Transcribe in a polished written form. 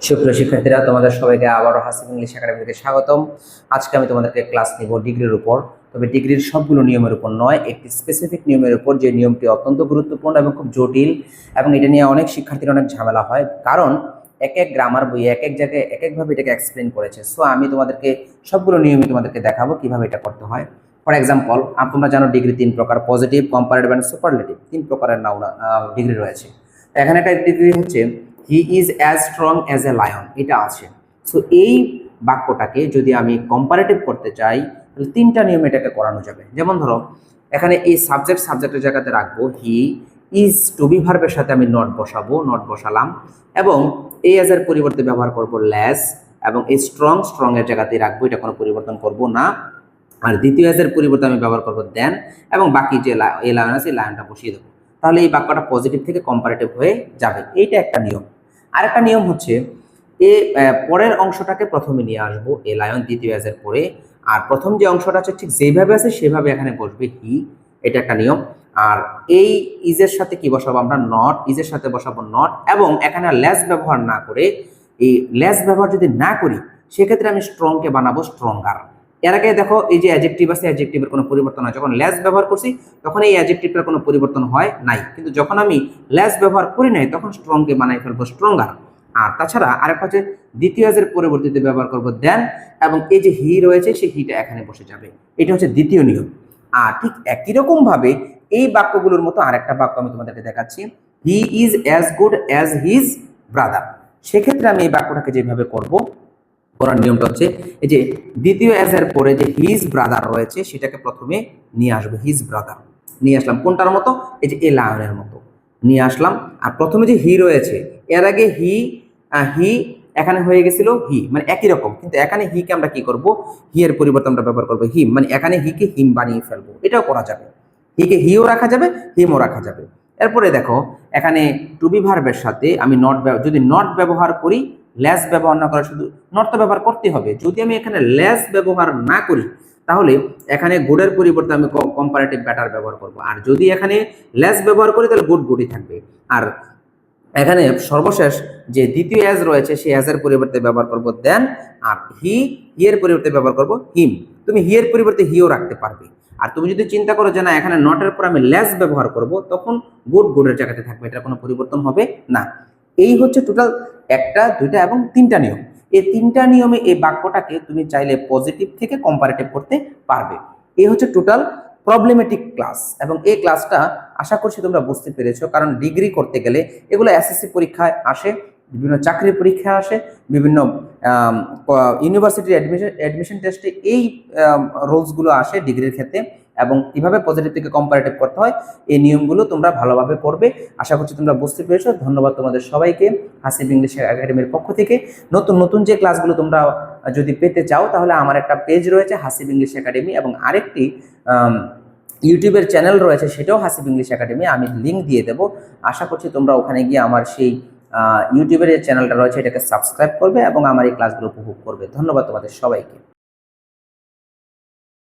সুপ্রিয় শিক্ষার্থীরা, তোমাদের সবাইকে আবারও হাসিব ইংলিশ একাডেমি থেকে স্বাগতম। আজকে আমি তোমাদেরকে ক্লাস নিব ডিগ্রির উপর। তবে ডিগ্রির সবগুলো নিয়মের উপর নয়, একটি স্পেসিফিক নিয়মের উপর, যে নিয়মটি অত্যন্ত গুরুত্বপূর্ণ এবং খুব জটিল, এবং এটা নিয়ে অনেক শিক্ষার্থীর অনেক ঝামেলা হয়, কারণ এক এক গ্রামার বই এক এক জায়গায় এক একভাবে এটাকে এক্সপ্লেন করেছে। সো আমি তোমাদেরকে সবগুলো নিয়মই তোমাদেরকে দেখাবো কিভাবে এটা করতে হয়। ফর এক্সাম্পল, তোমরা জানো ডিগ্রি তিন প্রকার: পজিটিভ, কম্পারেটিভ অ্যান্ড সুপারলেটিভ। তিন প্রকারের ডিগ্রি রয়েছে। এখানে একটা ডিগ্রি হচ্ছে he is as strong as a lion, এটা আছে। সো এই বাক্যটাকে যদি আমি কম্পারেটিভ করতে চাই, তাহলে তিনটা নিয়মে এটাকে করানো যাবে। যেমন ধরো, এখানে এই সাবজেক্টের জায়গাতে রাখবো হি ইজ, টু বি ভার্বের সাথে আমি নট বসাবো, নট বসালাম, এবং এই এজ এর পরিবর্তে ব্যবহার করব লেস, এবং এই স্ট্রং এর জায়গাতে রাখবো, এটা কোনো পরিবর্তন করব না। আর দ্বিতীয় এজ এর পরিবর্তে আমি ব্যবহার করব দেন, এবং বাকি যে এই লায়ন আছে এই লায়নটা বসিয়ে দেবো। তাহলে এই বাক্যটা পজিটিভ থেকে কম্পারেটিভ হয়ে যাবে। এইটা একটা নিয়ম। আরেকটা নিয়ম হচ্ছে পরের অংশটাকে প্রথমে নিয়ে আসবো, এ লায়ন দ্বিতীয় এজের পরে, আর প্রথম যে অংশটা আছে ঠিক যেভাবে আছে সেভাবে এখানে বসবে হি। এটা একটা নিয়ম। আর এই ইজের সাথে কি বসাবো আমরা? নট। ইজের সাথে বসাবো নট, এবং এখানে লেস ব্যবহার না করে, এই লেস ব্যবহার যদি না করি সেক্ষেত্রে আমি স্ট্রংকে বানাবো স্ট্রঙ্গার। এর আগে দেখো, এই যে অ্যাডজেক্টিভ আছে, অ্যাডজেক্টিভের কোনো পরিবর্তন হয়। যখন লেস ব্যবহার করছি তখন এই অ্যাডজেক্টিভটার কোনো পরিবর্তন হয় নাই, কিন্তু যখন আমি লেস ব্যবহার করি নাই তখন স্ট্রংকে বানাই ফেলবো স্ট্রঙ্গার। আর তাছাড়া আরেকটা হচ্ছে দ্বিতীয় এজের পরিবর্তিতে ব্যবহার করব দেন, এবং এই যে হি রয়েছে সেই হিটা এখানে বসে যাবে। এটা হচ্ছে দ্বিতীয় নিয়ম। আর ঠিক একই রকম ভাবে এই বাক্যগুলোর মতো আরেকটা বাক্য আমি তোমাদেরকে দেখাচ্ছি, he is as good as his brother. সেক্ষেত্রে আমি এই বাক্যটাকে যেভাবে করব, করার নিয়মটা হচ্ছে এই যে দ্বিতীয় এজ এর পরে যে হিজ ব্রাদার রয়েছে সেটাকে প্রথমে নিয়ে আসবো, হিজ ব্রাদার নিয়ে আসলাম। কোনটার মতো? এই যে এ লায়নের মতো নিয়ে আসলাম। আর প্রথমে যে হি রয়েছে, এর আগে হি এখানে হয়ে গেছিল হি, মানে একই রকম, কিন্তু এখানে হিকে আমরা কি করব? হি এর পরিবর্তে আমরা ব্যবহার করবো হিম, মানে এখানে হিকে হিম বানিয়ে ফেলবো। এটাও করা যাবে। হিকে হিও রাখা যাবে, হিমও রাখা যাবে। এরপরে দেখো, এখানে টু বি ভার্বের সাথে আমি যদি নট ব্যবহার করি, লেস ব্যবহার না করে, শুধু নট তো ব্যবহার করতে হবে। যদি আমি এখানে লেস ব্যবহার না করি তাহলে এখানে গুডের পরিবর্তে আমি কম্পারেটিভ বেটার ব্যবহার করব। আর যদি এখানে লেস ব্যবহার করি তাহলে গুডই থাকবে। আর এখানে সর্বশেষ যে দ্বিতীয় এজ রয়েছে সেই এজের পরিবর্তে ব্যবহার করব দেন, আর হি এর পরিবর্তে ব্যবহার করব হিম। তুমি হি এর পরিবর্তে হিও রাখতে পারবে। আর তুমি যদি চিন্তা করো যে না, এখানে নটের পর আমি লেস ব্যবহার করব, তখন গুডের জায়গাতে থাকবে, এটা কোনো পরিবর্তন হবে না। এই হচ্ছে টোটাল একটা, দুইটা এবং তিনটা নিয়ম। এই তিনটা নিয়মে এই বাক্যটাকে তুমি চাইলে পজিটিভ থেকে কম্পারেটিভ করতে পারবে। এই হচ্ছে টোটাল প্রবলেমেটিক ক্লাস, এবং এই ক্লাসটা আশা করছি তোমরা বুঝতে পেরেছো। কারণ ডিগ্রি করতে গেলে এগুলো এসএসসি পরীক্ষায় আসে, বিভিন্ন চাকরির পরীক্ষায় আসে, বিভিন্ন ইউনিভার্সিটির অ্যাডমিশন টেস্টে এই রুলসগুলো আসে ডিগ্রির ক্ষেত্রে। এবং কিভাবে পজিটিভ থেকে কম্পারেটিভ করতে হয় এই নিয়মগুলো তোমরা ভালোভাবে করবে। আশা করছি তোমরা বুঝতে পেরেছো। ধন্যবাদ তোমাদের সবাইকে হাসিব ইংলিশ একাডেমির পক্ষ থেকে। নতুন নতুন যে ক্লাসগুলো তোমরা যদি পেতে চাও তাহলে আমার একটা পেজ রয়েছে হাসিব ইংলিশ একাডেমি, এবং আরেকটি ইউটিউবের চ্যানেল রয়েছে, সেটাও হাসিব ইংলিশ একাডেমি। আমি লিঙ্ক দিয়ে দেবো। আশা করছি তোমরা ওখানে গিয়ে আমার সেই ইউটিউবের যে চ্যানেলটা রয়েছে এটাকে সাবস্ক্রাইব করবে এবং আমার এই ক্লাসগুলো উপভোগ করবে। ধন্যবাদ তোমাদের সবাইকে।